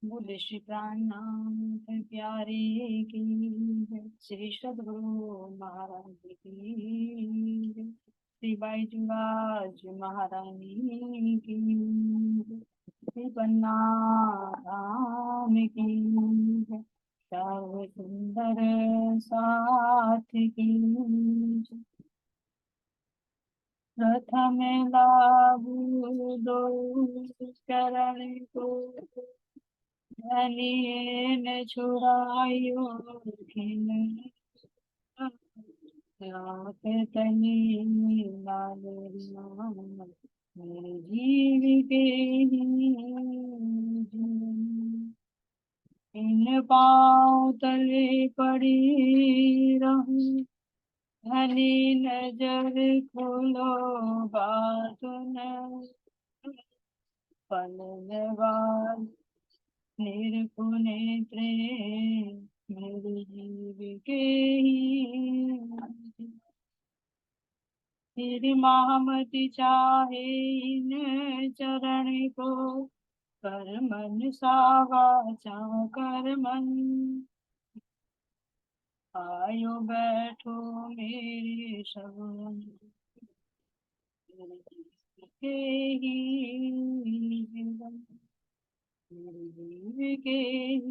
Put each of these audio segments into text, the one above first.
बोले श्री प्राणनाथ प्यारे की जय। श्री सद्गुरु महाराज की जय। श्री बाईजुबाज महारानी की जय। श्री पन्ना राम की जय। सब सुंदर साथ की जय। प्रथम लागू दो चरण को धनिये न छुड़ायो खिन रात तनी लाल राम मेरे जीव के जीवन। इन पाँव तले पड़ी रहूं धनी नजर खोलो बात न पल जवान निर्गुण मेरे जीव के ही तेरी महामति चाहे इन चरण को कर मन सावाचा कर मन आयो बैठो मेरे शरण मेरे जीव के ही जीवन मेरे जीव के ही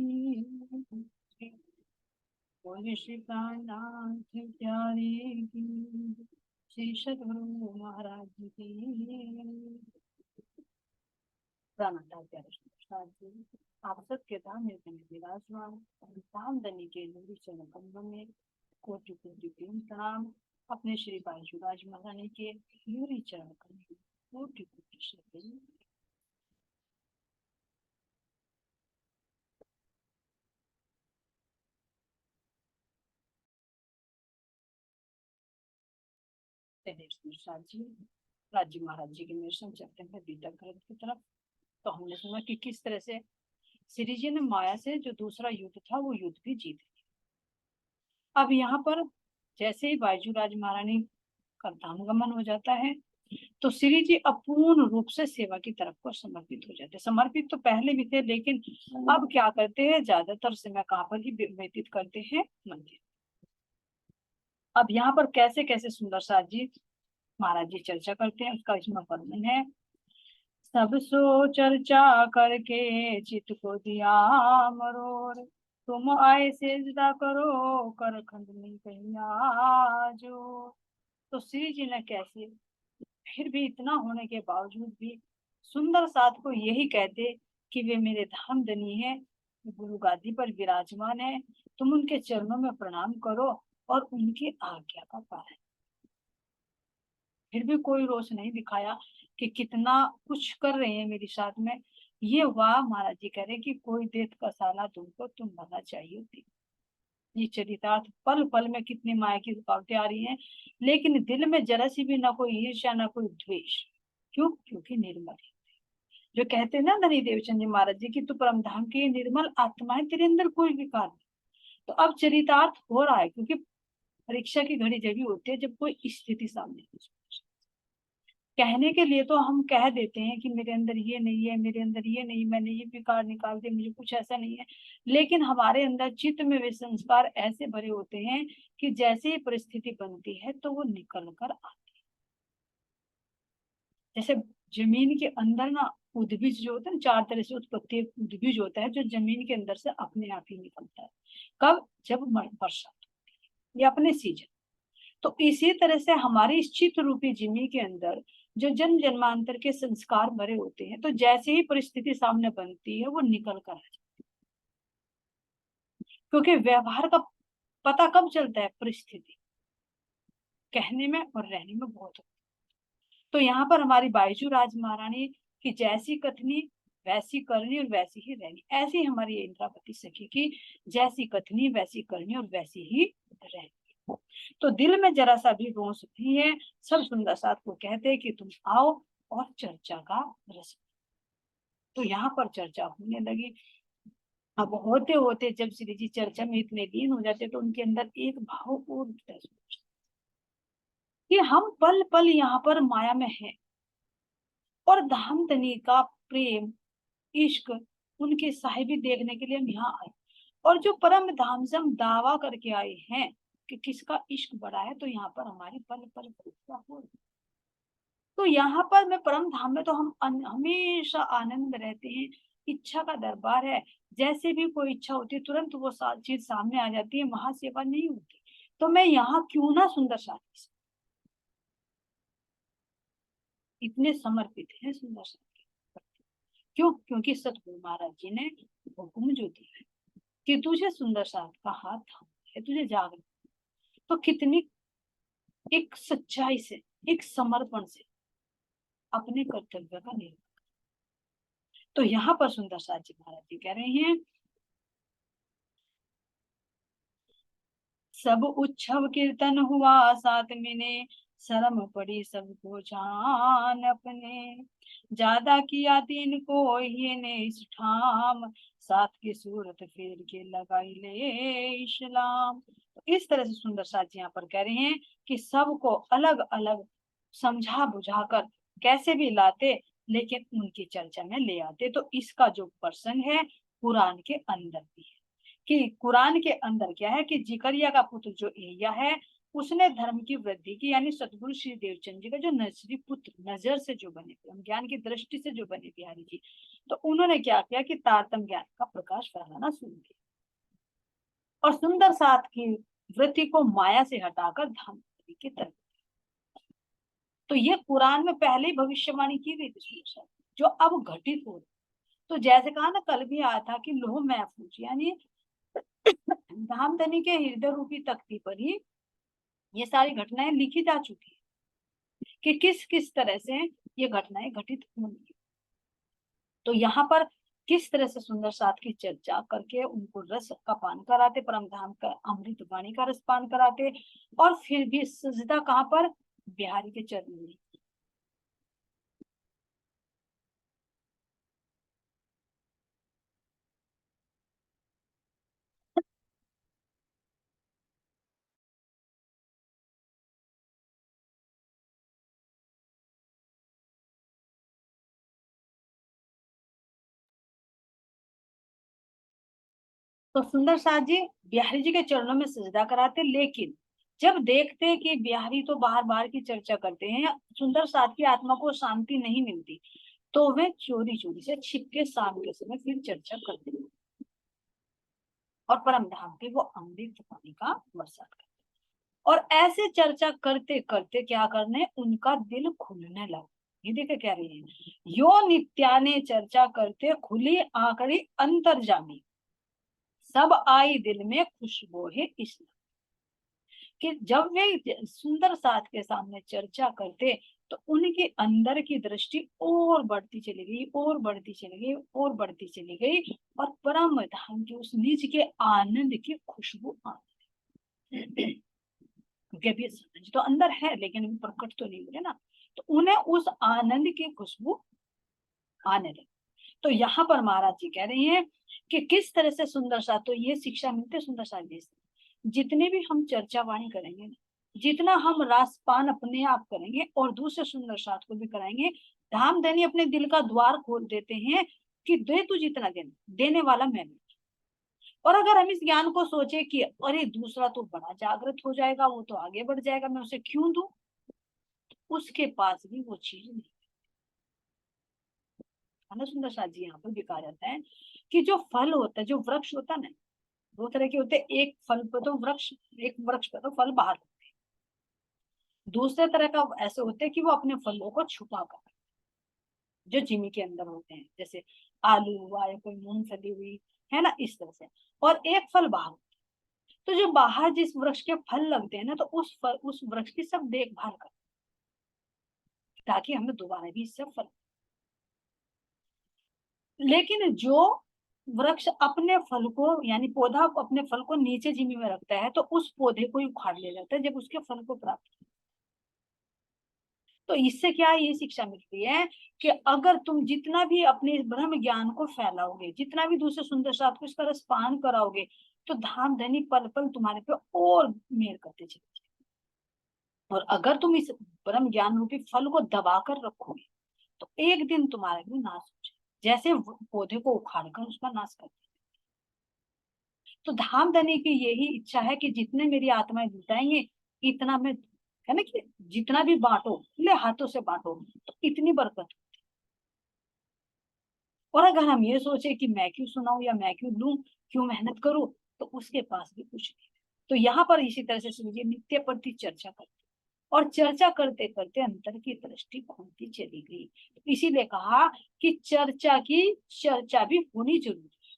बोले श्री प्राणनाथ प्यारे की श्री सद्गुरु महाराज की प्राणनाथ प्यारे नमस्कार जी। आप सबके धाम में विराजमान धामधनी के नूरी चरण कमलों में कोटि कोटि प्रेम प्रणाम। अपने श्री बाईजुराज महारानी के नूरी चरण कमलों में कोटि कोटि श्रद्धा। प्रसाद जी राज्य महाराज जी के निर्देशन चलते हैं बीटा ग्रंथ की तरफ। तो हमने सुना कि किस तरह से श्री जी ने माया से जो दूसरा युद्ध था वो युद्ध भी जीत लिया। अब यहाँ पर जैसे ही बायजू राज महारानी का धाम गमन हो जाता है तो श्री जी अपूर्ण रूप से सेवा की तरफ को समर्पित हो जाते हैं। समर्पित तो पहले भी थे लेकिन अब क्या करते हैं, ज्यादातर समय कहाँ पर ही व्यतीत करते हैं, मंदिर। अब यहाँ पर कैसे कैसे सुंदर साथ जी महाराज जी चर्चा करते हैं, उसका इसमें वर्णन है। सब सो चर्चा करके चित को दिया मरोर तुम आए सेजदा करो कर खंडनी कहिया जो। तो श्री जी ने कैसे फिर भी इतना होने के बावजूद भी सुंदर साथ को यही कहते कि वे मेरे धाम धनी है, गुरु गादी पर विराजमान है, तुम उनके चरणों में प्रणाम करो और उनकी आज्ञा का पालन। फिर भी कोई रोष नहीं दिखाया कि कितना कुछ कर रहे हैं मेरे साथ में। ये वाह महाराज जी कह रहे कि कोई देख का साला तुमको तुम भला चाहिए थी। ये चरितार्थ पल पल में कितनी माया की रुकावटें आ रही हैं, लेकिन दिल में जरा सी भी ना कोई ईर्ष्या ना कोई द्वेष। क्यों? क्योंकि निर्मल है। जो कहते हैं ना धनी देवचंद जी महाराज जी की तू परम धाम की निर्मल आत्मा है, तेरे अंदर कोई विकार नहीं। तो अब चरितार्थ हो रहा है क्योंकि परीक्षा की घड़ी जब भी होती है जब कोई स्थिति सामने। कहने के लिए तो हम कह देते हैं कि मेरे अंदर ये नहीं है, मेरे अंदर ये नहीं, मैंने ये विकार निकाल दिया, मुझे कुछ ऐसा नहीं है। लेकिन हमारे अंदर चित्त में वे संस्कार ऐसे भरे होते हैं कि जैसे ही परिस्थिति बनती है तो वो निकल कर आती है। जैसे जमीन के अंदर ना उद्भिज जो होता है ना, चार तरह से उत्पत्ति उद्भिज होता है जो जमीन के अंदर से अपने आप ही निकलता है। कब? जब बरसात या अपने सीजन। तो इसी तरह से हमारी इस चित्त रूपी जिम्मी के अंदर जो जन्म जन्मांतर के संस्कार भरे होते हैं, तो जैसे ही परिस्थिति सामने बनती है वो निकल कर आ जाती है। क्योंकि व्यवहार का पता कब चलता है? परिस्थिति कहने में और रहने में बहुत होता है। तो यहाँ पर हमारी बायजू राज महारानी की जैसी कथनी वैसी करनी और वैसी ही रहनी, ऐसी हमारी इंद्रावती सखी की जैसी कथनी वैसी करनी और वैसी ही रहनी। तो दिल में जरा सा भी रोष नहीं है। सब सुंदर साथ को कहते हैं कि तुम आओ और चर्चा का रस। तो यहाँ पर चर्चा होने लगी। अब होते होते जब श्री जी चर्चा में इतने लीन हो जाते तो उनके अंदर एक भाव और उठता है कि हम पल पल यहाँ पर माया में हैं और धाम धनी का प्रेम इश्क उनकी साहिबी देखने के लिए हम यहाँ आए, और जो परम धाम से हम दावा करके आए हैं कि किसका इश्क बड़ा है, तो यहाँ पर हमारी पल पल परीक्षा हो रही। तो यहाँ पर मैं परम धाम में तो हम हमेशा आनंद में रहते हैं, इच्छा का दरबार है, जैसे भी कोई इच्छा होती है तुरंत वो चीज सामने आ जाती है, महासेवा नहीं होती। तो मैं यहाँ क्यों ना सुंदर साथी से, इतने समर्पित है सुंदर साथी। क्यों? क्योंकि सतगुरु महाराज जी ने हुक्म जो दिया है कि तुझे सुंदर साथ का हाथ थामा है, तुझे जागरूक, तो कितनी एक सच्चाई से, एक समर्पण से अपने कर्तव्य का निर्वहन। तो यहाँ पर सुंदर साथ जी महाराज जी कह रहे हैं, सब उत्सव कीर्तन हुआ साथ में, शर्म पड़ी सबको जान अपने, ज्यादा किया दिन को ये ने इस ठाम, साथ की सूरत फेर के लगाई ले इस्लाम। तो इस तरह से सुंदर साथ जी यहाँ पर कह रहे हैं कि सबको अलग अलग समझा बुझाकर कैसे भी लाते, लेकिन उनकी चर्चा में ले आते। तो इसका जो प्रसंग है कुरान के अंदर भी है, कि कुरान के अंदर क्या है कि जिकरिया का पुत्र जो एलिय्याह है, उसने धर्म की वृद्धि की, यानी सतगुरु श्री देवचंद जी का जो नजरी पुत्र, नजर से जो बने, ज्ञान की दृष्टि से जो बने बिहारी जी, तो उन्होंने क्या किया कि तारतम ज्ञान का प्रकाश फैलाना शुरू किया, और सुंदर साथ की वृत्ति को माया से हटाकर धाम की तरफ। तो ये कुरान में पहले ही भविष्यवाणी की गई थी जो अब घटित हो रही। तो जैसे कहा ना, कल भी आया था कि लोह महफूज, यानी धामधनी के हृदय रूपी तख्ती पर ही ये सारी घटनाएं लिखी जा चुकी है कि किस किस तरह से ये घटनाएं घटित होंगी। तो यहाँ पर किस तरह से सुंदर साथ की चर्चा करके उनको रस का पान कराते, परम धाम का अमृत वाणी का रस पान कराते, और फिर भी सजदा कहाँ पर? बिहारी के चरणों में। तो सुंदर साथ जी बिहारी जी के चरणों में सजदा कराते, लेकिन जब देखते कि बिहारी तो बाहर बाहर की चर्चा करते हैं, सुंदर साथ की आत्मा को शांति नहीं मिलती, तो वे चोरी चोरी से छिप के शाम के समय फिर चर्चा करते हैं, और परम धाम पे वो अमृत पानी का बरसात करते, और ऐसे चर्चा करते करते क्या करने, उनका दिल खुलने लगा। ये देखे क्या रही है, यो नित्याने चर्चा करते खुली आंकड़ी अंतर जामी, सब आई दिल में खुशबू है इस्लाम। कि जब वे सुंदर साथ के सामने चर्चा करते, तो उनके अंदर की दृष्टि और बढ़ती चली गई, और बढ़ती चली गई, और बढ़ती चली गई, और परम धाम के उस निज के आनंद की खुशबू आने, क्योंकि अभी समझ तो अंदर है लेकिन अभी प्रकट तो नहीं हुए ना, तो उन्हें उस आनंद की खुशबू आने लगी। तो यहाँ पर महाराज जी कह रहे हैं कि किस तरह से सुंदर साथ, तो ये शिक्षा मिलती है सुंदर साथ जी से। जितने भी हम चर्चा वाणी करेंगे, जितना हम रासपान अपने आप करेंगे और दूसरे सुंदर साथ को भी कराएंगे, धाम धनी अपने दिल का द्वार खोल देते हैं कि दे तू जितना देना, देने वाला मैं नहीं। और अगर हम इस ज्ञान को सोचे कि अरे दूसरा तो बड़ा जागृत हो जाएगा, वो तो आगे बढ़ जाएगा, मैं उसे क्यों दूं, उसके पास भी वो चीज नहीं है ना। सुंदर साथ जी यहाँ पर भी कहा जाता है कि जो फल होता है, जो वृक्ष होता है ना, दो तरह के होते हैं, एक फल पे तो वृक्ष, एक वृक्ष पे तो फल बाहर होते हैं, दूसरे तरह का ऐसे होते हैं कि वो अपने फलों को छुपा कर, जो जिमी के अंदर होते हैं, जैसे आलू हुआ या कोई मूंगफली हुई, है ना, इस तरह से। और एक फल बाहर, तो जो बाहर जिस वृक्ष के फल लगते हैं ना, तो उस वृक्ष की सब देखभाल कर, ताकि हमें दोबारा भी इससे फल। लेकिन जो वृक्ष अपने फल को, यानी पौधा अपने फल को नीचे जमीन में रखता है, तो उस पौधे को ही उखाड़ लिया जाता है जब उसके फल को प्राप्त। तो इससे क्या ये शिक्षा मिलती है कि अगर तुम जितना भी अपने इस ब्रह्म ज्ञान को फैलाओगे, जितना भी दूसरे सुंदर साथ को इसका रस पान कराओगे, तो धाम धनी पल पल तुम्हारे पे और मेहर करते चले जाएंगे। और अगर तुम इस ब्रह्म ज्ञान रूपी फल को दबा कर रखोगे, तो एक दिन तुम्हारा भी नाश हो जाएगा। जैसे पौधे को उखाड़कर उसका नाश कर दिया। तो धामधनी की यही इच्छा है कि जितने मेरी आत्माएं जुटाएंगे इतना मैं, है ना, कि जितना भी बांटो, खुले हाथों से बांटो तो इतनी बरकत। और अगर हम ये सोचे कि मैं क्यों सुनाऊं या मैं क्यों लूं, क्यों मेहनत करूं, तो उसके पास भी कुछ नहीं। तो यहाँ पर इसी तरह से समझिए नित्य प्रति चर्चा करते, और चर्चा करते करते अंतर की दृष्टि खुलती चली गई। इसीलिए कहा कि चर्चा भी होनी जरूरी है।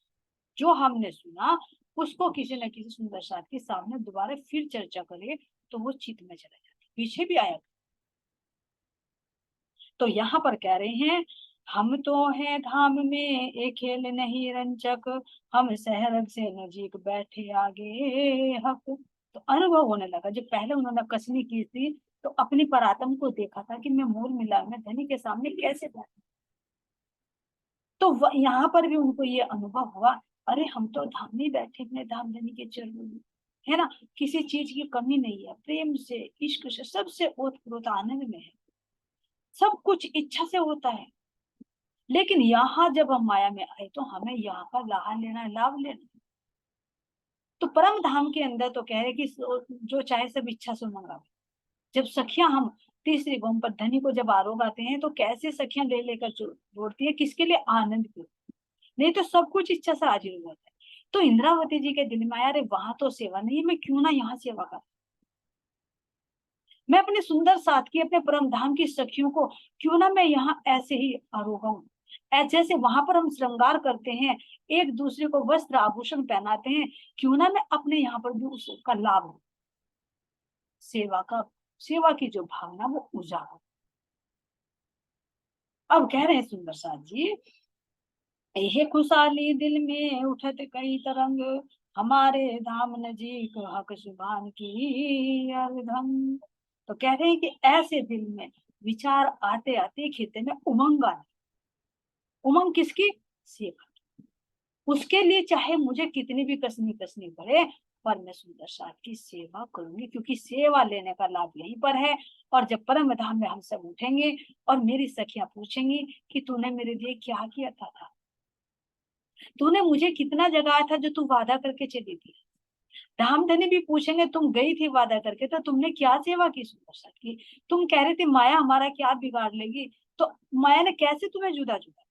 जो हमने सुना उसको किसी न किसी सुंदर साथ के सामने दोबारा फिर चर्चा करे तो वो चित्त में चला जाता, पीछे भी आया। तो यहाँ पर कह रहे हैं, हम तो हैं धाम में एक खेल नहीं रंचक, हम शहर से नजीक बैठे आगे हक। तो अनुभव होने लगा, जब पहले उन्होंने कसनी की थी तो अपनी परात्म को देखा था कि मैं मूल मिला में धनी के सामने कैसे बैठा। तो यहाँ पर भी उनको ये अनुभव हुआ, अरे हम तो धाम में बैठे अपने धाम धनी के चरणों में, है ना, किसी चीज की कमी नहीं है, प्रेम से इश्क से सबसे ओतप्रोत आनंद में है, सब कुछ इच्छा से होता है। लेकिन यहाँ जब हम माया में आए तो हमें यहाँ का लाभ लेना है, लाभ लेना। तो परम धाम के अंदर तो कह रहे कि जो चाहे सब इच्छा से मंगा। जब सखियां हम तीसरी गोम पर धनी को जब आरोप आते हैं तो कैसे सखियां ले लेकर जोड़ती है, किसके लिए, आनंद के। नहीं तो सब कुछ इच्छा से हाजिर हो जाता है। तो इंद्रावती जी के दिल में आया, अरे वहां तो सेवा नहीं है, मैं क्यों ना यहाँ सेवा कर, मैं अपने सुंदर साथ की अपने परम धाम की सखियों को क्यों ना मैं यहाँ ऐसे ही आरोगा हूँ। जैसे वहां पर हम श्रृंगार करते हैं, एक दूसरे को वस्त्र आभूषण पहनाते हैं, क्यों ना मैं अपने यहाँ पर भी उसका लाभ हो, सेवा का, सेवा की जो भावना वो उजागर। अब कह रहे हैं सुंदर साथ जी, यह खुशहाली दिल में उठत कई तरंग, हमारे धाम नजीक हक सुभान की अर्धम। तो कह रहे हैं कि ऐसे दिल में विचार आते आते खेते में उमंग आने, उमंग किसकी, सेवा। उसके लिए चाहे मुझे कितनी भी कसनी कसनी पड़े, पर मैं सुंदर साथ की सेवा करूंगी, क्योंकि सेवा लेने का लाभ यहीं पर है। और जब परम धाम में हम सब उठेंगे और मेरी सखियां पूछेंगी कि तूने मेरे लिए क्या किया था, तूने मुझे कितना जगाया था जो तू वादा करके चली थी। धामधनी भी पूछेंगे, तुम गई थी वादा करके तो तुमने क्या सेवा की सुंदर साथ की, तुम कह रहे थे माया हमारा क्या बिगाड़ लेगी, तो माया ने कैसे तुम्हें जुदा जुदा।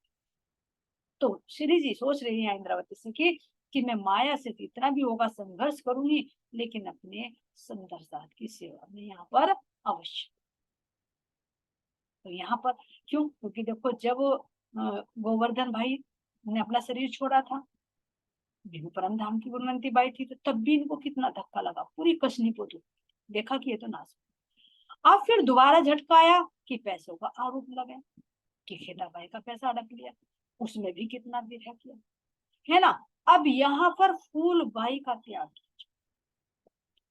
तो श्री जी सोच रही है इंद्रावती से कि मैं माया से जितना भी होगा संघर्ष करूंगी, लेकिन अपने सुंदर साथ की सेवा में यहाँ पर अवश्य। तो यहाँ पर क्यों, क्योंकि देखो जब गोवर्धन भाई ने अपना शरीर छोड़ा था, बिहू परम धाम की गुणवंती बाई थी, तो तब भी इनको कितना धक्का लगा, पूरी कसनी पोतू, देखा कि ये तो नाश। अब फिर दोबारा झटका आया कि पैसों का आरोप लगा, कि खेता बाई का पैसा अड़क लिया, उसमें भी कितना देखा किया, है ना। अब यहाँ पर फूल बाई का त्याग,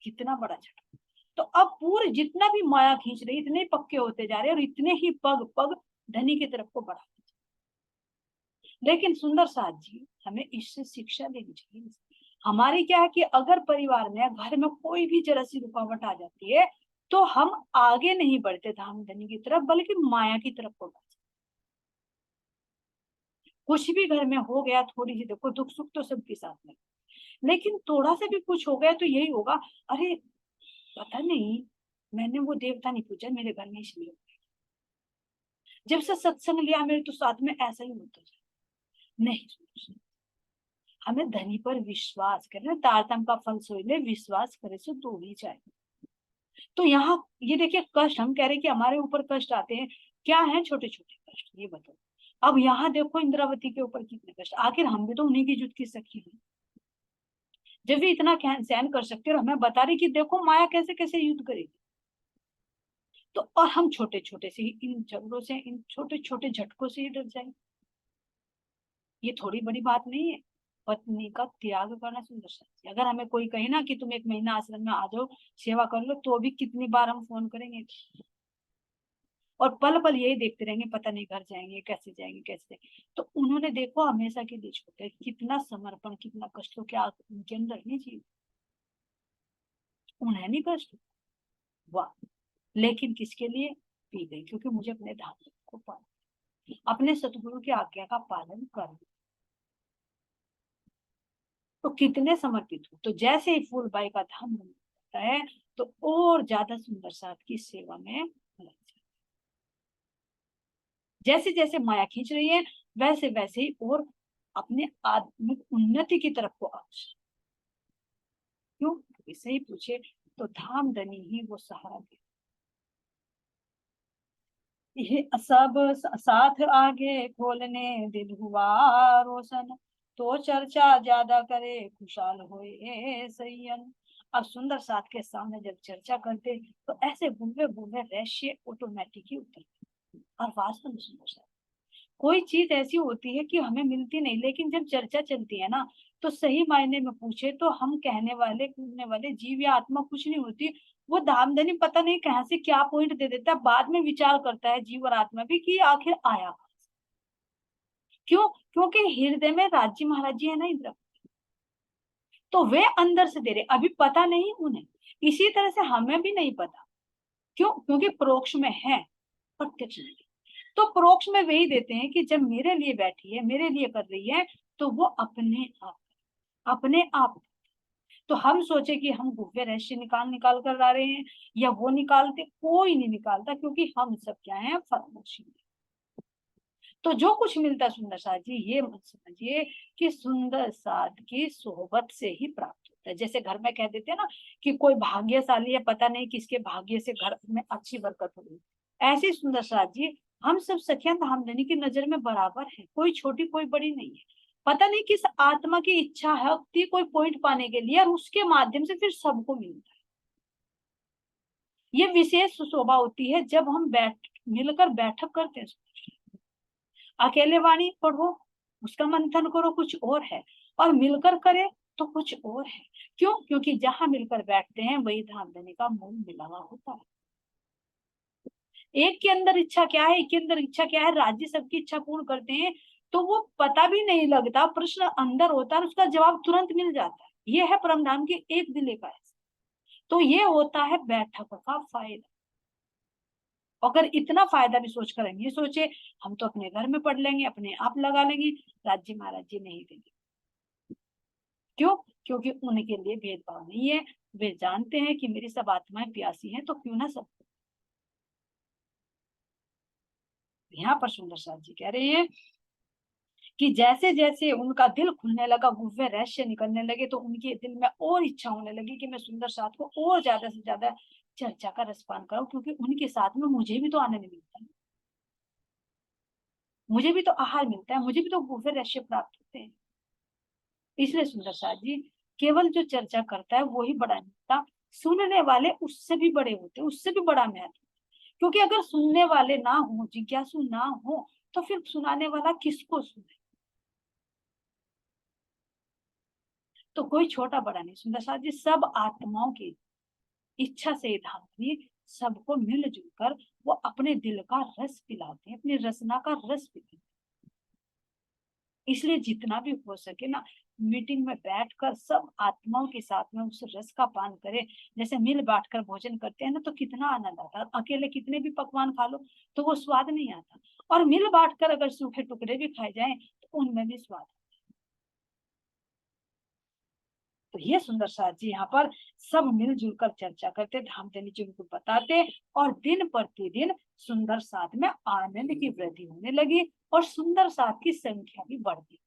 कितना बड़ा झटका। तो अब पूरे जितना भी माया खींच रही, इतने पक्के होते जा रहे और इतने ही पग पग धनी की तरफ को बढ़ा। लेकिन सुंदर साथ जी हमें इससे शिक्षा लेनी चाहिए। हमारी क्या है कि अगर परिवार में घर में कोई भी जरा सी रुकावट आ जाती है तो हम आगे नहीं बढ़ते धाम धनी की तरफ, बल्कि माया की तरफ को बढ़ते। कुछ भी घर में हो गया, थोड़ी सी देखो दुख सुख तो सबके साथ में, लेकिन थोड़ा सा भी कुछ हो गया तो यही होगा, अरे पता नहीं मैंने वो देवता नहीं पूछा मेरे घर में इसलिए, जब से सत्संग लिया मेरे तो साथ में ऐसा ही होता जाए। नहीं, हमें धनी पर विश्वास करें, तारतम का फल सोई ले, विश्वास करे सो तो ही जाए। तो यहाँ ये देखिए कष्ट, हम कह रहे हैं कि हमारे ऊपर कष्ट आते हैं, क्या है छोटे छोटे कष्ट, ये बताओ। अब यहाँ देखो इंद्रावती के ऊपर कितने कष्ट, आखिर हम भी तो उन्हीं की जुट की सखी हैं। जब भी इतना सहन कर सकते और हमें बता रही कि देखो माया कैसे कैसे युद्ध करेगी, तो और हम छोटे छोटे से इन झगड़ों से, इन छोटे छोटे झटकों से ही डर जाए, ये थोड़ी बड़ी बात नहीं है। पत्नी का त्याग करना सुंदर साथी, अगर हमें कोई कहे ना कि तुम एक महीना आश्रम में आ जाओ सेवा कर लो, तो भी कितनी बार हम फोन करेंगे और पल पल यही देखते रहेंगे, पता नहीं घर जाएंगे कैसे, जाएंगे कैसे। तो उन्होंने देखो हमेशा के लिए छोड़े, कितना समर्पण, कितना कष्ट हो, क्या उनके अंदर नहीं चाहिए, उन्हें नहीं कष्ट, वाह। लेकिन किसके लिए, पी गई, क्योंकि मुझे अपने धाम को पाना। अपने सतगुरु की आज्ञा का पालन कर, तो कितने समर्पित हो। तो जैसे ही फूलबाई का धाम होता है तो और ज्यादा सुंदर साथ की सेवा में लग जाए। जैसे जैसे माया खींच रही है वैसे वैसे ही और अपने आत्मिक उन्नति की तरफ को अग्रसर। क्यों? क्योंकि सही पूछे तो धाम धनी ही वो सहारा दे। ये सब साथ आगे खोलने दिल हुआ रोशन, तो चर्चा ज्यादा करे खुशहाल होए सैयन। अब सुंदर साथ के सामने जब चर्चा करते तो ऐसे बुढ़े बुढ़े रहस्य ऑटोमेटिक ही उतरते। और वास्तव में सुंदर साथ कोई चीज ऐसी होती है कि हमें मिलती नहीं, लेकिन जब चर्चा चलती है ना तो सही मायने में पूछे तो हम कहने वाले कूदने वाले जीव या आत्मा कुछ नहीं होती। वो धामधनी पता नहीं कहाँ से क्या पॉइंट दे देता है, बाद में विचार करता है जीव और आत्मा भी कि आखिर आया क्यों। क्योंकि हृदय में राज्य महाराज जी है ना इंद्र, तो वे अंदर से दे रहे, अभी पता नहीं उन्हें। इसी तरह से हमें भी नहीं पता, क्यों? क्योंकि परोक्ष में है, प्रत्यक्ष नहीं। तो परोक्ष में वही देते हैं कि जब मेरे लिए बैठी है, मेरे लिए कर रही है, तो वो अपने आप। तो हम सोचे कि हम गुप्त रहस्य निकाल निकाल कर ला रहे हैं या वो निकालते, कोई नहीं निकालता, क्योंकि हम सब क्या है, फर्मोशी। तो जो कुछ मिलता है सुंदर साथ जी, ये मत समझिए कि सुंदर साथ की सोहबत से ही प्राप्त होता है। जैसे घर में कह देते हैं ना कि कोई भाग्यशाली है, पता नहीं किसके भाग्य से घर में अच्छी बरकत हो रही। ऐसे सुंदर साथ जी हम सब सखियां धामधनी की नजर में बराबर है, कोई छोटी कोई बड़ी नहीं है। पता नहीं किस आत्मा की इच्छा है होती कोई पॉइंट पाने के लिए, और उसके माध्यम से फिर सबको मिलता है। ये विशेष शोभा होती है जब हम मिलकर बैठक करते हैं। अकेले वाणी पढ़ो, उसका मंथन करो, कुछ और है, और मिलकर करे तो कुछ और है। क्यों? क्योंकि जहां मिलकर बैठते हैं वही धाम देने का मूल मिलावा होता है। एक के अंदर इच्छा क्या है, एक के अंदर इच्छा क्या है, राज्य सबकी इच्छा पूर्ण करते हैं, तो वो पता भी नहीं लगता, प्रश्न अंदर होता है, उसका जवाब तुरंत मिल जाता है। ये है परमधाम के एक दिले का। तो ये होता है बैठक का फायदा। अगर इतना फायदा भी सोच कर हम ये सोचे हम तो अपने घर में पढ़ लेंगे, अपने आप लगा लेंगे, राज्य महाराज जी नहीं देंगे। क्यों? क्योंकि उनके लिए भेदभाव नहीं है। वे जानते हैं कि मेरी सब आत्माएं प्यासी हैं, तो क्यों ना सब। यहाँ पर सुंदर साथ जी कह रहे हैं कि जैसे जैसे उनका दिल खुलने लगा, गुव्य रहस्य निकलने लगे, तो उनके दिल में और इच्छा होने लगी कि मैं सुंदर साथ को और ज्यादा से ज्यादा चर्चा का रसपान कराऊं, क्योंकि उनके साथ में मुझे भी तो आनंद मिलता है, मुझे भी तो आहार मिलता है, मुझे भी तो गुव्य रहस्य प्राप्त होते हैं। इसलिए सुंदर साथ जी केवल जो चर्चा करता है वो ही बड़ा नहीं होता, सुनने वाले उससे भी बड़े होते, उससे भी बड़ा महत्व। क्योंकि अगर सुनने वाले ना हो, जिज्ञासु ना हो, तो फिर सुनाने वाला किसको सुने। तो कोई छोटा बड़ा नहीं, सुंदर साथ जी सब आत्माओं की इच्छा से धात्री सबको मिलजुल कर वो अपने दिल का रस पिलाते हैं, अपनी रसना का रस पीते हैं। इसलिए जितना भी हो सके ना, मीटिंग में बैठकर सब आत्माओं के साथ में उस रस का पान करें। जैसे मिल बांटकर भोजन करते हैं ना, तो कितना आनंद आता है। अकेले कितने भी पकवान खा लो तो वो स्वाद नहीं आता, और मिल बांटकर अगर सूखे टुकड़े भी खाए जाएं तो उनमें भी स्वाद। तो ये सुंदर साथ जी यहाँ पर सब मिलजुल कर चर्चा करते, धामधनी जी उनको बताते, और दिन प्रतिदिन सुंदर साथ में आनंद की वृद्धि होने लगी और सुंदर साथ की संख्या भी बढ़ती।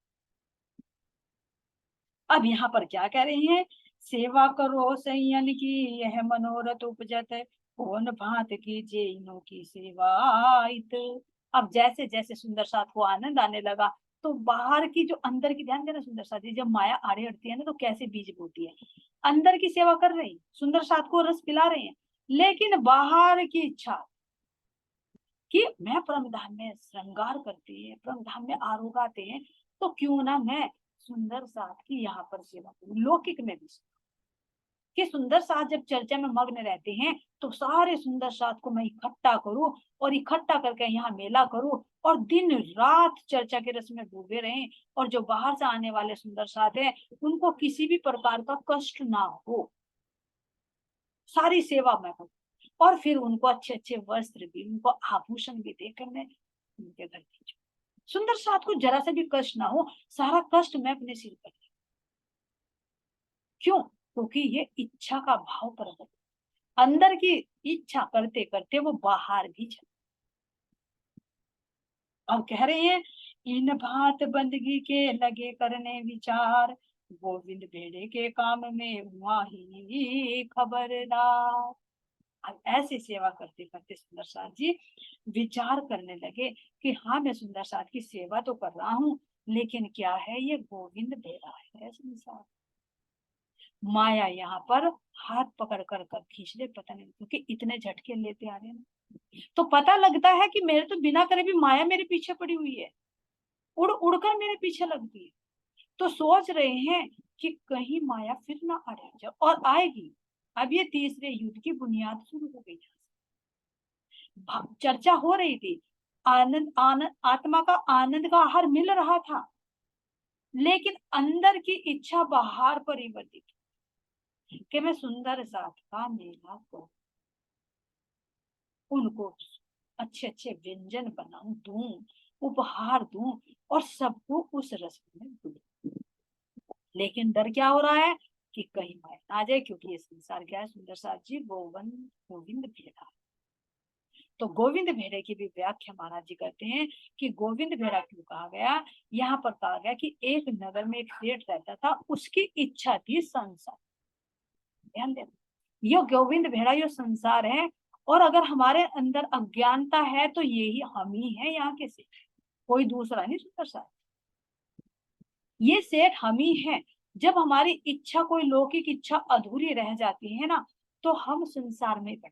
अब यहाँ पर क्या कह रहे हैं, सेवा करो संयन की यह मनोरथ उपजत है, कौन भांत की जेइनो की सेवाइत। अब जैसे जैसे सुंदर साथ को आनंद आने लगा, तो बाहर की जो अंदर की, ध्यान देना सुंदर साथ जब माया आड़े अड़ती है ना तो कैसे बीज बोती है। अंदर की सेवा कर रही, सुंदर साथ को रस पिला रहे हैं, लेकिन बाहर की इच्छा कि मैं परम धाम में श्रृंगार करते हैं, परम धाम में आरोग आते हैं, तो क्यों ना मैं सुंदर साथ की यहाँ पर सेवा करूं। लौकिक में भी कि सुंदर साथ जब चर्चा में मग्न रहते हैं तो सारे सुंदर साथ को मैं इकट्ठा करूं, और इकट्ठा करके यहाँ मेला करूं, और दिन रात चर्चा के रस में डूबे रहें, और जो बाहर से आने वाले सुंदर साथ हैं उनको किसी भी प्रकार का कष्ट ना हो, सारी सेवा मैं करूं। और फिर उनको अच्छे अच्छे वस्त्र भी, उनको आभूषण भी देकर मैं उनके घर भेजो। सुंदर साथ को जरा सा भी कष्ट ना हो, सारा कष्ट मैं अपने सिर पर। क्यों? क्योंकि ये इच्छा का भाव प्रकट, अंदर की इच्छा करते करते वो बाहर भी चल। अब कह रहे हैं, इन भांत बंदगी के लगे करने विचार, गोविंद भेड़े के काम में हुआ ही खबरदार। अब ऐसी सेवा करते करते सुंदर साथ जी विचार करने लगे कि हाँ, मैं सुंदर साथ की सेवा तो कर रहा हूँ, लेकिन क्या है, ये गोविंद भेड़ा है संसार। माया यहाँ पर हाथ पकड़ कर खींच ले, पता नहीं क्योंकि इतने झटके लेते आ रहे हैं ना, तो पता लगता है कि मेरे तो बिना करे भी माया मेरे पीछे पड़ी हुई है, उड़ उड़कर मेरे पीछे लगती है। तो सोच रहे हैं कि कहीं माया फिर ना अड़े जाए, और आएगी। अब ये तीसरे युद्ध की बुनियाद शुरू हो गई। चर्चा हो रही थी, आनंद आनंद आत्मा का आनंद का आहार मिल रहा था, लेकिन अंदर की इच्छा बाहर परिवर्तित कि मैं सुंदर साथ का मेला को उनको अच्छे अच्छे व्यंजन बनाऊं, दूं, उपहार दूं, और सबको उस रस्म में दूं। लेकिन डर क्या हो रहा है कि कहीं माया आ जाए, क्योंकि ये संसार क्या है सुंदर साथ जी, गोविंद गोविंद भेड़ा। तो गोविंद भेड़े की भी व्याख्या महाराज जी करते हैं कि गोविंद भेड़ा क्यों कहा गया। यहाँ पर कहा गया कि एक नगर में एक सेठ रहता था, उसकी इच्छा थी संसार। ध्यान देना, ये गोविंद भेड़ा ये संसार है, और अगर हमारे अंदर अज्ञानता है तो यही हम ही है यहाँ के सेठ, कोई दूसरा नहीं सुंदर साथ। ये सेठ हम ही है। जब हमारी इच्छा, कोई लौकिक इच्छा अधूरी रह जाती है ना, तो हम संसार में भटक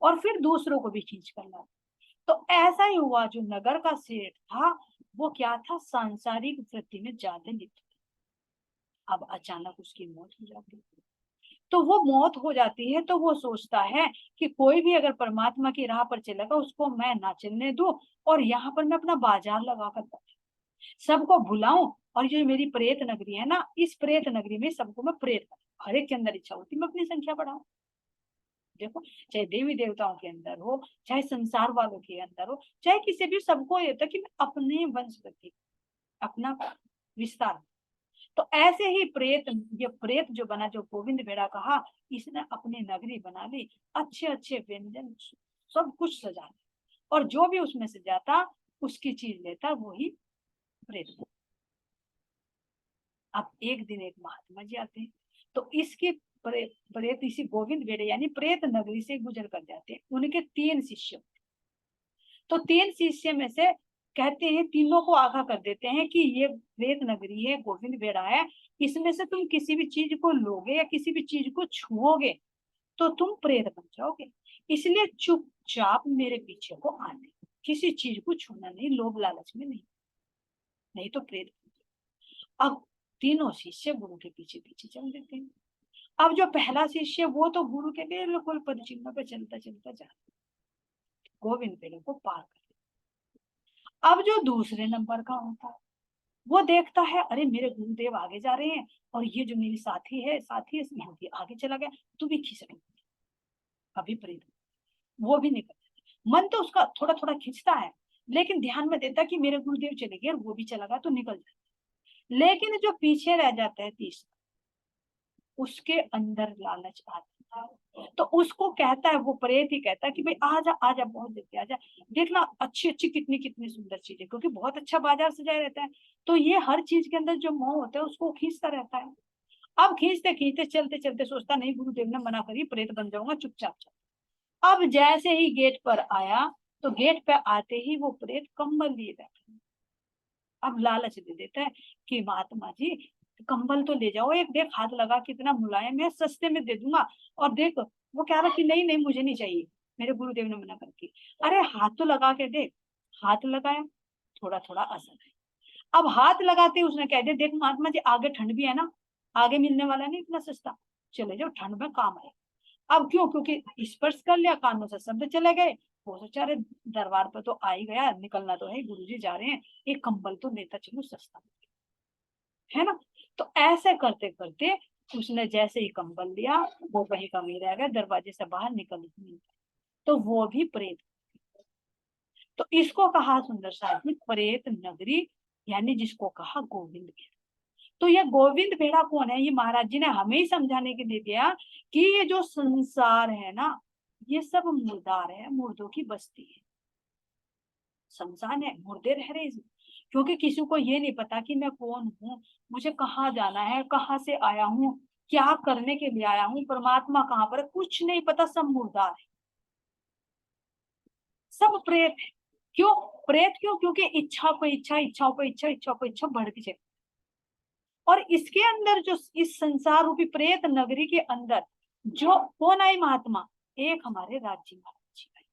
और फिर दूसरों को भी खींच कर लाते। तो ऐसा ही हुआ, जो नगर का सेठ था वो क्या था, सांसारिक वृत्ति में ज्यादा लिप्त। अब अचानक उसकी मौत हो जाती है। तो वो मौत हो जाती है तो वो सोचता है कि कोई भी अगर परमात्मा की राह पर चलेगा उसको मैं ना चलने दूं, और यहाँ पर मैं अपना बाजार लगा कर सबको भुलाऊं, और ये मेरी प्रेत नगरी है ना, इस प्रेत नगरी में सबको मैं प्रेत करूं। हर एक के अंदर इच्छा होती मैं अपनी संख्या बढ़ाऊं। देखो, चाहे देवी देवताओं के अंदर हो, चाहे संसार वालों के अंदर हो, चाहे किसी भी, सबको ये था कि मैं अपने वंश वृद्धि, अपना विस्तार। तो ऐसे ही प्रेत, ये प्रेत जो बना, जो गोविंद बेड़ा कहा, इसने अपनी नगरी बना ली, अच्छे अच्छे व्यंजन सब कुछ सजा, और जो भी उसमें से जाता उसकी चीज लेता वही प्रेत। अब एक दिन एक महात्मा जी आते हैं, तो इसके प्रेत इसी गोविंद बेड़े यानी प्रेत नगरी से गुजर कर जाते हैं। उनके 3 शिष्य, तो 3 शिष्य में से कहते हैं, तीनों को आगाह कर देते हैं कि ये प्रेत नगरी है, गोविंद बेड़ा है, इसमें से तुम किसी भी चीज को लोगे या किसी भी चीज को छुओगे तो तुम प्रेत बन जाओगे। इसलिए चुपचाप मेरे पीछे को आने, किसी चीज को छूना नहीं, लोभ लालच में नहीं, नहीं तो प्रेत। अब तीनों शिष्य गुरु के पीछे पीछे चल देते हैं। अब जो पहला शिष्य वो तो गुरु के बिल्कुल पद चिन्ह पे चलता चलता जाता, गोविंद पेड़ को पार कर। अब जो दूसरे नंबर का होता है वो देखता है, अरे मेरे गुरुदेव आगे जा रहे हैं, और ये जो मेरी साथी है भी आगे चला गया, तू भी खिसक, अभी प्रेत वो भी निकल। मन तो उसका थोड़ा थोड़ा खिंचता है, लेकिन ध्यान में देता कि मेरे गुरुदेव चले गए, वो भी चला गया तो निकल जाता। लेकिन जो पीछे रह जाता है तीसरा, उसके अंदर लालच आता है, तो उसको कहता है, वो प्रेत ही कहता है कि भाई आजा आजा, बहुत जल्दी आजा, देखना अच्छी अच्छी कितनी कितनी सुंदर चीजें, क्योंकि बहुत अच्छा बाजार सजाया रहता है, तो ये हर चीज के अंदर जो मोह होता है उसको खींचता रहता है। अब खींचते खींचते चलते चलते सोचता, नहीं गुरुदेव ने मना करी, प्रेत बन जाऊंगा, चुपचाप चल। अब जैसे ही गेट पर आया, तो गेट पे आते ही वो प्रेत कंबल लिए बैठा। अब लालच दे देता है कि महात्मा जी कंबल तो ले जाओ एक, देख हाथ लगा कितना मुलायम है, सस्ते में दे दूंगा। और देख, वो कह रहा कि नहीं नहीं मुझे नहीं चाहिए, मेरे गुरुदेव ने मना करके। अरे हाथ तो लगा के देख। हाथ लगाया, थोड़ा थोड़ा असर है। अब हाथ लगाते उसने कह दिया, देख महात्मा जी आगे ठंड भी है ना, आगे मिलने वाला नहीं इतना सस्ता, चले जाओ ठंड में काम आए। अब क्यों? क्योंकि स्पर्श कर लिया, कानों से शब्द चले गए, वो सोचा अरे दरबार पर तो आ ही गया, निकलना तो है, गुरुजी जा रहे हैं, एक कंबल तो लेता चलो सस्ता, है ना। तो ऐसे करते करते उसने जैसे ही कंबल लिया, वो वहीं का वहीं रह गया, दरवाजे से बाहर निकल नहीं। तो वो भी प्रेत। तो इसको कहा सुंदर साथ में प्रेत नगरी, यानी जिसको कहा गोविंद भेड़ा। तो यह गोविंद भेड़ा कौन है? ये महाराज जी ने हमें ही समझाने के लिए दिया कि ये जो संसार है ना, ये सब मुर्दार है, मुर्दों की बस्ती है, शमशान है, मुर्दे रह रहे इसमें। क्योंकि किसी को ये नहीं पता कि मैं कौन हूँ, मुझे कहाँ जाना है, कहाँ से आया हूँ, क्या करने के लिए आया हूँ, परमात्मा कहाँ पर है, कुछ नहीं पता, सब मुर्दार है, सब प्रेत है। क्यों प्रेत? क्यों? क्योंकि इच्छा पे इच्छा, इच्छाओं पे इच्छा, इच्छाओं पे इच्छा बढ़ती चली। और इसके अंदर जो इस संसार रूपी प्रेत नगरी के अंदर जो कौन आए महात्मा? एक हमारे राज्य महाराज जी आए,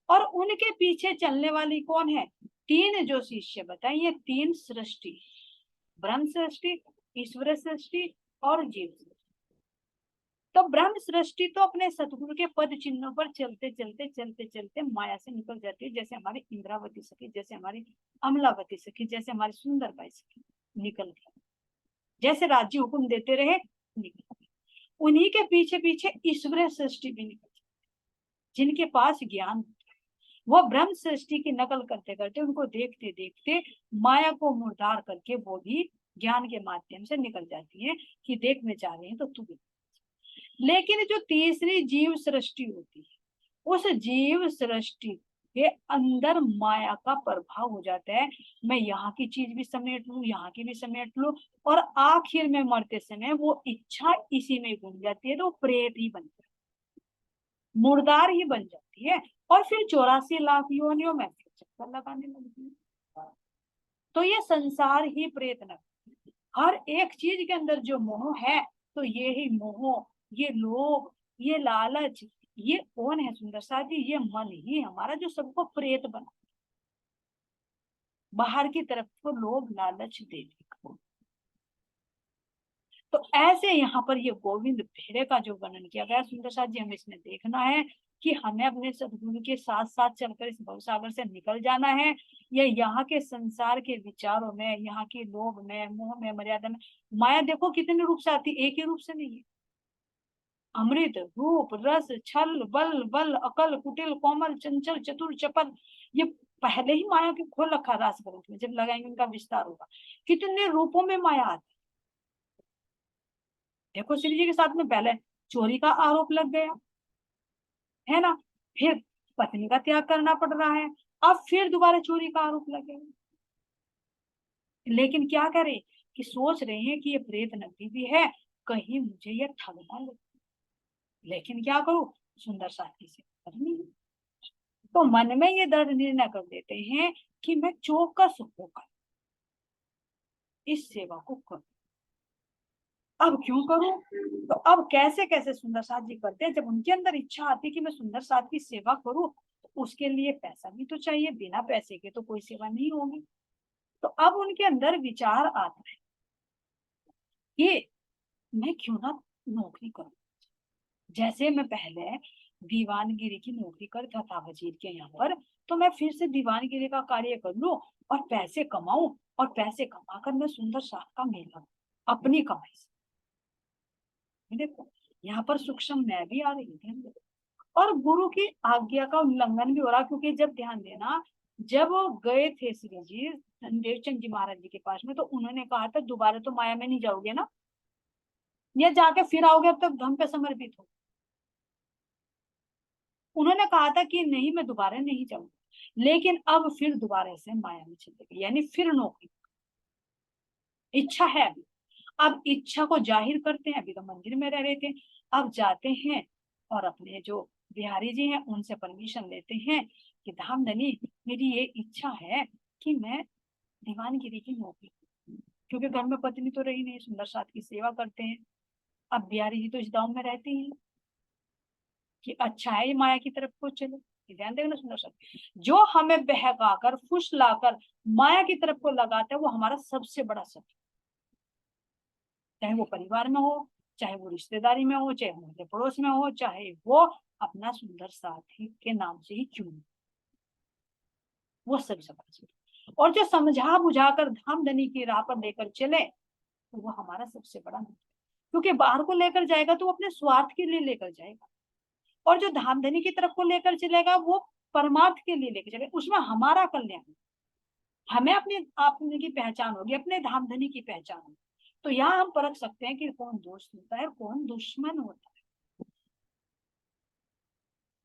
और उनके पीछे चलने वाली कौन है? तीन जो शिष्य बताए, ये तीन सृष्टि, ब्रह्म सृष्टि, ईश्वर सृष्टि और जीव सृष्टि। तो ब्रह्म सृष्टि तो अपने सतगुरु के पद चिन्हों पर चलते चलते चलते चलते माया से निकल जाती है, जैसे हमारी इंद्रावती सखी, जैसे हमारी अमलावती सखी, जैसे हमारी सुंदरबाई सखी निकल गया, जैसे राज्य हुक्म देते रहे निकल गए। उन्हीं के पीछे पीछे ईश्वर सृष्टि भी निकल जाती, जिनके पास ज्ञान, वो ब्रह्म सृष्टि की नकल करते करते, उनको देखते देखते माया को मुर्दार करके वो भी ज्ञान के माध्यम से निकल जाती है कि देख में चाह रहे हैं तो तू भी। लेकिन जो तीसरी जीव सृष्टि होती है, उस जीव सृष्टि के अंदर माया का प्रभाव हो जाता है, मैं यहाँ की चीज भी समेट लूं, यहाँ की भी समेट लूं, और आखिर में मरते समय वो इच्छा इसी में घुल जाती है, तो प्रेत ही बन जाती है, मुर्दार ही बन जाती है, और फिर 84 लाख योनियों में फिर चक्कर लगाने लगती है। तो ये संसार ही प्रेत न, हर एक चीज के अंदर जो मोह है, तो ये ही मोह, ये लोभ, ये लालच, ये कौन है सुंदर साथ जी? ये मन ही हमारा जो सबको प्रेत बना, बाहर की तरफ को लोभ लालच दे देगा। तो ऐसे यहाँ पर ये गोविंद भेड़े का जो वर्णन किया गया सुंदर साथ जी, हमें इसमें देखना है कि हमें अपने सदगुरु के साथ साथ चलकर इस भवसागर से निकल जाना है, या यहाँ के संसार के विचारों में, यहाँ के लोभ में, मोह में, मर्यादा में, माया देखो कितने रूप से आती, एक ही रूप से नहीं है। अमृत रूप रस छल बल बल अकल कुटिल कोमल चंचल चतुर चपल, ये पहले ही माया के खोल रखा रास ग्रंथ में, जब लगाएंगे उनका विस्तार होगा। कितने रूपों में माया आती। देखो श्री जी के साथ में पहले चोरी का आरोप लग गया है ना, फिर पत्नी का त्याग करना पड़ रहा है, अब फिर दोबारा चोरी का आरोप लग गया। लेकिन क्या करे कि सोच रहे हैं कि ये प्रेत नगरी भी है, कहीं मुझे ये ठग ना ले, लेकिन क्या करूं, सुंदर साथी से करनी है। तो मन में ये दृढ़ निर्णय कर देते हैं कि मैं चौकस होकर इस सेवा को करूं। अब क्यों करूं? तो अब कैसे कैसे सुंदर साथ जी करते हैं, जब उनके अंदर इच्छा आती है कि मैं सुंदर साथ की सेवा करूं, तो उसके लिए पैसा भी तो चाहिए, बिना पैसे के तो कोई सेवा नहीं होगी। तो अब उनके अंदर विचार आता है कि मैं क्यों ना नौकरी करूं, जैसे मैं पहले दीवानगिरी की नौकरी करता था वजीर के यहाँ पर, तो मैं फिर से दीवानगिरी का कार्य कर लूं और पैसे कमाऊं, और पैसे कमाकर मैं सुंदर साथ का मेला अपनी कमाई से। देखो यहाँ पर सूक्ष्म मैं भी आ रही है, और गुरु की आज्ञा का उल्लंघन भी हो रहा, क्योंकि जब ध्यान देना, जब वो गए थे श्री जी देवचंद जी महाराज जी के पास में, तो उन्होंने कहा था दोबारा तो माया में नहीं जाओगे ना, या जाके फिर आओगे अब तक धर्म पे समर्पित हो। उन्होंने कहा था कि नहीं मैं दोबारा नहीं जाऊंगा, लेकिन अब फिर दोबारा से माया में चले गए, यानी फिर नौकरी, इच्छा है अभी। अब इच्छा को जाहिर करते हैं, अभी तो मंदिर में रह रहे थे, अब जाते हैं और अपने जो बिहारी जी हैं उनसे परमिशन लेते हैं कि धामधनी मेरी ये इच्छा है कि मैं दीवानगिरी की नौकरी, क्योंकि घर में पत्नी तो रही नहीं, सुंदर साथ की सेवा करते हैं। अब बिहारी जी तो इस गांव में रहते हैं कि अच्छा है ये माया की तरफ को चले, ध्यान देना सुंदर साथ, जो हमें बहकाकर फुसलाकर माया की तरफ को लगाता है, वो हमारा सबसे बड़ा शत्रु, चाहे वो परिवार में हो, चाहे वो रिश्तेदारी में हो, चाहे हमारे पड़ोस में हो, चाहे वो अपना सुंदर साथी के नाम से ही क्यों, वो सब समझ। और जो समझा बुझाकर धामधनी की राह पर लेकर चले, तो वो हमारा सबसे बड़ा मित्र, क्योंकि बाहर को लेकर जाएगा तो वो अपने स्वार्थ के लिए लेकर जाएगा, और जो धामधनी की तरफ को लेकर चलेगा वो परमार्थ के लिए लेके चले, उसमें हमारा कल्याण, हमें अपने आपने की पहचान होगी, अपने धाम धनी की पहचान होगी। तो यहाँ हम परख सकते हैं कि कौन दोस्त होता है, कौन दुश्मन होता है।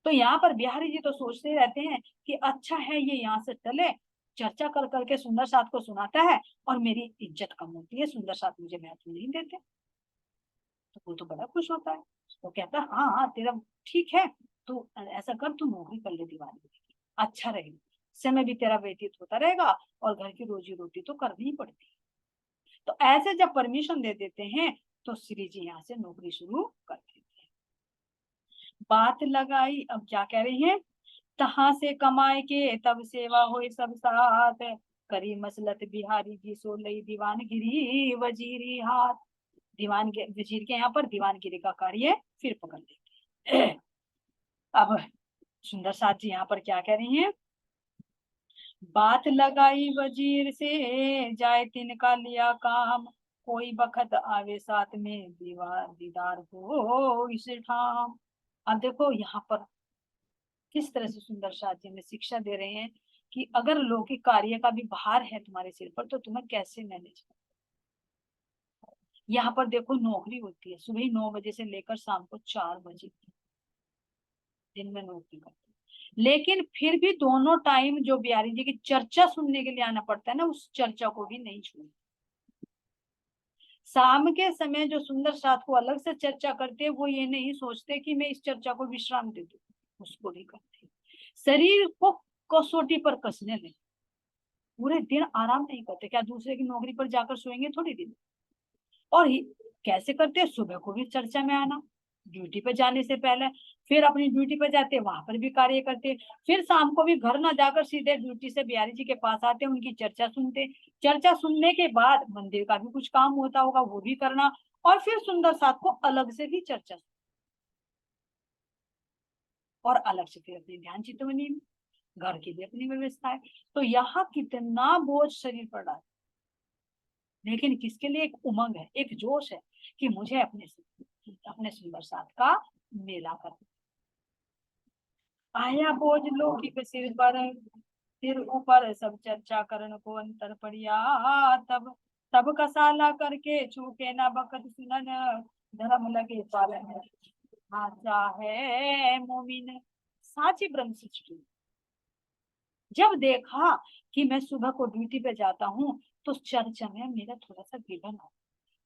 तो यहाँ पर बिहारी जी तो सोचते रहते हैं कि अच्छा है ये यहाँ से टले, चर्चा कर करके सुंदर साथ को सुनाता है और मेरी इज्जत कम होती है, सुंदर साथ मुझे महत्व नहीं देते। तो वो तो बड़ा खुश होता है, वो कहता है हाँ हाँ तेरा ठीक है, तू ऐसा कर, तू नौकरी कर ले दीवानी की, अच्छा रहेगा, समय भी तेरा व्यतीत होता रहेगा और घर की रोजी रोटी तो करनी ही पड़ती है। तो ऐसे जब परमिशन दे देते हैं तो श्री जी यहाँ से नौकरी शुरू कर देते हैं। बात लगाई, अब क्या कह रही हैं, तहां से कमाए के तब सेवा होए सब साथ, करी मसलत बिहारी जी सो लई दीवानगिरी वजीरी हाथ। वजीर के यहाँ पर दीवानगिरी का कार्य फिर पकड़ लेते हैं। अब सुंदर साथ जी यहाँ पर क्या कह रही हैं, बात लगाई वजीर से जाए तिनका लिया काम, कोई बखत आवे साथ में दीदार हो इस ठाम। अब देखो यहाँ पर किस तरह से सुंदर साथ जी में शिक्षा दे रहे हैं कि अगर लौकिक कार्य का भी भार है तुम्हारे सिर पर तो तुम्हें कैसे मैनेज करना। यहाँ पर देखो नौकरी होती है सुबह 9 बजे से लेकर शाम को 4 बजे, दिन में नौकरी करते हैं, लेकिन फिर भी दोनों टाइम जो बिहारी जी की चर्चा सुनने के लिए आना पड़ता है ना, उस चर्चा को भी नहीं छोड़ते। शाम के समय जो सुंदर साथ को अलग से चर्चा करते हैं, वो ये नहीं सोचते कि मैं इस चर्चा को विश्राम दे दूं, उसको भी करते। शरीर को कसौटी पर कसने लगे, पूरे दिन आराम नहीं करते, क्या दूसरे की नौकरी पर जाकर सोएंगे थोड़ी दिन। और कैसे करते हैं, सुबह को भी चर्चा में आना, ड्यूटी पे जाने से पहले, फिर अपनी ड्यूटी पे जाते वहां पर भी कार्य करते, फिर शाम को भी घर ना जाकर सीधे ड्यूटी से बिहारी जी के पास आते, उनकी चर्चा सुनते, चर्चा सुनने के बाद मंदिर का भी कुछ काम होता होगा वो भी करना, और फिर सुंदर साथ को अलग से भी चर्चा, और अलग से फिर अपनी ध्यान चितवनी में, घर की भी अपनी व्यवस्था है। तो यहाँ कितना बोझ शरीर पर डाल, लेकिन किसके लिए एक उमंग है, एक जोश है कि मुझे अपने सुंदर साथ का मेला कर आया बोझ लो कि सिर पर, सिर ऊपर सब चर्चा करन को अंतर पड़िया, तब तब कसाला करके चूके ना बकत सुनन, धर्म लगे पालन आचा है मोमिन, साची ब्रह्म सृष्टि। जब देखा कि मैं सुबह को ड्यूटी पे जाता हूँ तो चर्चा में मेरा थोड़ा सा विघन हो,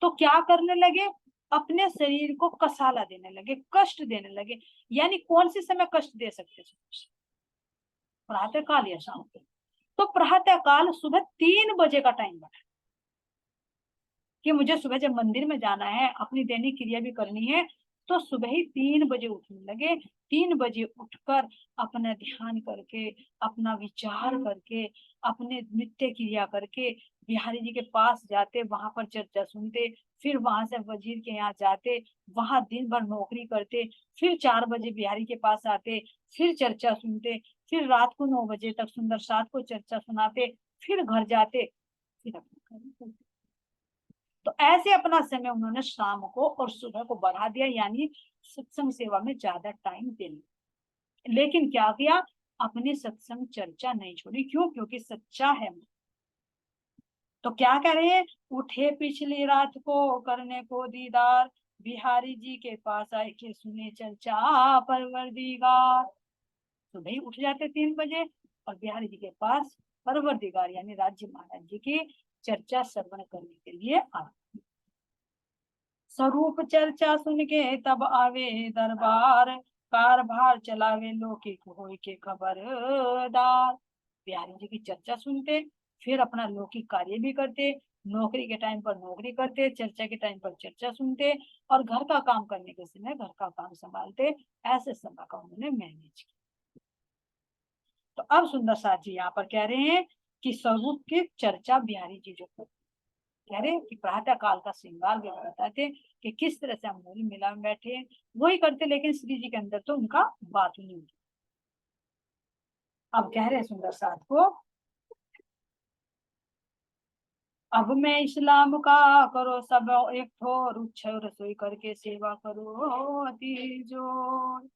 तो क्या करने लगे, अपने शरीर को कसाला देने लगे, कष्ट देने लगे। यानी कौन से समय कष्ट दे सकते हैं, प्रातः काल या शाम को। तो प्रातः काल सुबह 3 बजे का टाइम बना कि मुझे सुबह जब मंदिर में जाना है, अपनी दैनिक क्रिया भी करनी है, तो सुबह ही 3 बजे उठने लगे। 3 बजे उठकर अपना ध्यान करके, अपना विचार करके, अपने नित्य क्रिया करके बिहारी जी के पास जाते, वहां पर चर्चा सुनते, फिर वहां से वजीर के यहाँ जाते, वहां दिन भर नौकरी करते, फिर 4 बजे बिहारी के पास आते, फिर चर्चा सुनते, फिर रात को 9 बजे तक सुंदर साथ को चर्चा सुनाते, फिर घर जाते, फिर अपना काम करते। तो ऐसे अपना समय उन्होंने शाम को और सुबह को बढ़ा दिया, यानी सत्संग सेवा में ज्यादा टाइम देना। लेकिन क्या किया, अपने सत्संग चर्चा नहीं छोड़ी, क्यों, क्योंकि सच्चा है। तो क्या कह रहे हैं, उठे पिछली रात को करने को दीदार, बिहारी जी के पास आए के सुने चर्चा परवरदिगार। सुबह ही उठ जाते 3 बजे और बिहारी जी के पास परवरदिगार यानी राज्य महाराज जी की चर्चा श्रवण करने के लिए आते। स्वरूप चर्चा सुन के तब आवे दरबार, कारभार चलावे लौकिक होय के खबरदार। बिहारी जी की चर्चा सुनते, फिर अपना लौकिक कार्य भी करते, नौकरी के टाइम पर नौकरी करते, चर्चा के टाइम पर चर्चा सुनते, और घर का काम करने के समय घर का काम संभालते। ऐसे समय का उन्होंने मैनेज किया। तो अब सुंदर साथ जी यहाँ पर कह रहे हैं कि स्वरूप की चर्चा बिहारी जी जो कह रहे कि प्रातः काल का श्रृंगार भी बताते कि किस तरह से हम मूल मिला में बैठे वही करते, लेकिन श्री जी के अंदर तो उनका बात ही नहीं होती। अब कह रहे सुंदर साथ को, अब मैं इस्लाम का करो सब एक ठो रुच्छ रसोई करके सेवा करो अति जोर।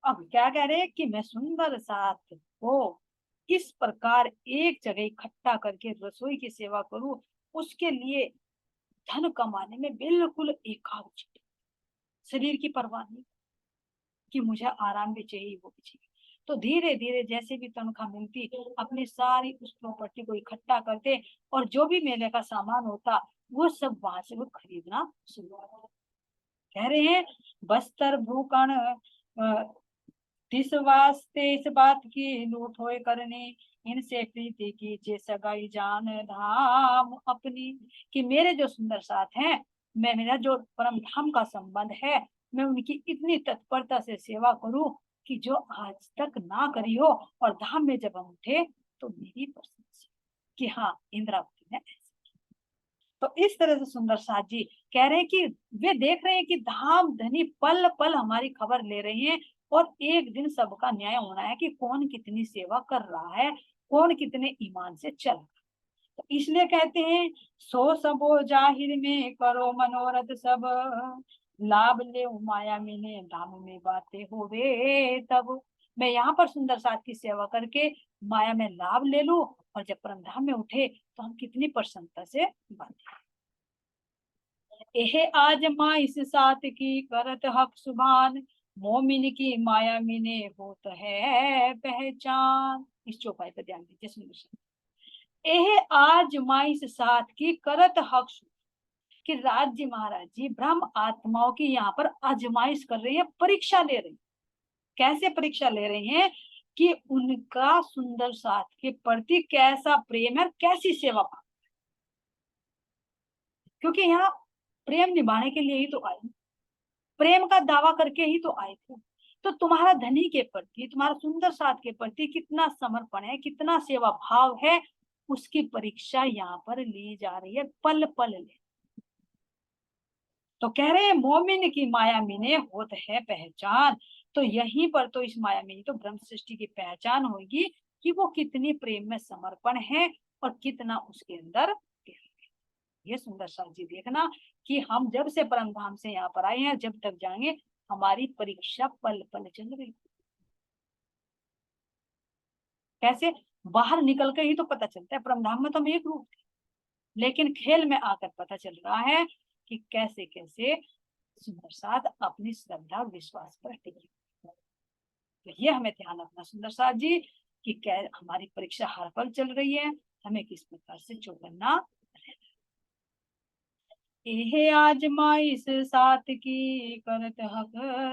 अब क्या कह रहे हैं कि मैं सुंदर साथ को इस प्रकार एक जगह इकट्ठा करके रसोई की सेवा करूं, उसके लिए धन कमाने में बिल्कुल एकाग्र, शरीर की परवाह नहीं कि मुझे आराम भी चाहिए, वो भी चाहिए। तो धीरे धीरे जैसे भी तनख्वाह मिलती, अपनी सारी उस प्रॉपर्टी को इकट्ठा करते, और जो भी मेले का सामान होता वो सब वहां से वो खरीदना शुरू करते। कह रहे हैं बस्तर भूकण तिस वास्ते इस बात की लूट होए करने, इनसे प्रीति की जे सगाई जान धाम अपनी। कि मेरे जो सुंदर साथ हैं, मैं मेरा जो परम धाम का संबंध है, मैं उनकी इतनी तत्परता से सेवा करूं कि जो आज तक ना करी हो, और धाम में जब हम उठे तो मेरी प्रशंसा कि हाँ इंद्रावती ने ऐसा। तो इस तरह से सुंदर साथ जी कह रहे हैं कि वे देख रहे हैं कि धाम धनी पल पल हमारी खबर ले रही हैं, और एक दिन सबका न्याय होना है कि कौन कितनी सेवा कर रहा है, कौन कितने ईमान से चल रहा है। तो इसलिए कहते हैं सो सबो जाहिर में करो मनोरथ सब, लाभ ले माया मिले धाम में बातें होवे तब। मैं यहाँ पर सुंदर साथ की सेवा करके माया में लाभ ले लूं, और जब परम धाम में उठे तो हम कितनी प्रसन्नता से बातें। एहे आज माँ इस साथ की करत हक सुभान, मोमिन की माया मिने होत है पहचान। इस चौपाई पर ध्यान दीजिए सुंदर। एहे आज माँ इस साथ की करत हक, कि राज्य महाराज जी ब्रह्म आत्माओं की यहाँ पर आजमाइश कर रहे हैं, परीक्षा ले रहे हैं। कैसे परीक्षा ले रहे हैं कि उनका सुंदर साथ के प्रति कैसा प्रेम है, कैसी सेवा भाव। क्योंकि यहाँ प्रेम निभाने के लिए ही तो आए, प्रेम का दावा करके ही तो आए थे। तो तुम्हारा धनी के प्रति, तुम्हारा सुंदर साथ के प्रति कितना समर्पण है, कितना सेवा भाव है, उसकी परीक्षा यहाँ पर ली जा रही है, पल पल ले। तो कह रहे हैं मोमिन की माया मिने होत है पहचान। तो यहीं पर तो इस माया में तो ब्रह्म सृष्टि की पहचान होगी कि वो कितनी प्रेम में समर्पण है, और कितना उसके अंदर प्यार है। ये सुंदर साथ जी देखना कि हम जब से परम धाम से यहाँ पर आए हैं, जब तक जाएंगे हमारी परीक्षा पल पल चल रही। कैसे बाहर निकल कर ही तो पता चलता है, परम धाम में तो हम एक रूप थे, लेकिन खेल में आकर पता चल रहा है कि कैसे कैसे सुंदर साथ अपनी श्रद्धा विश्वास पर टिके। तो ये हमें ध्यान रखना सुंदर साथ जी कि क्या हमारी परीक्षा हर पल चल रही है, हमें किस प्रकार से चौकन्ना। एहे आजमाइश साथ की करत हक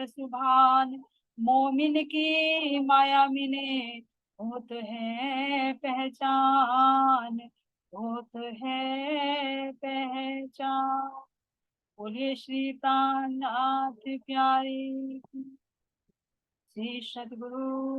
सुभान, मोमिन की माया मिने होत है पहचान, होत है पहचान। बोलिए श्री प्राणनाथ प्यारे श्री सद्गुरु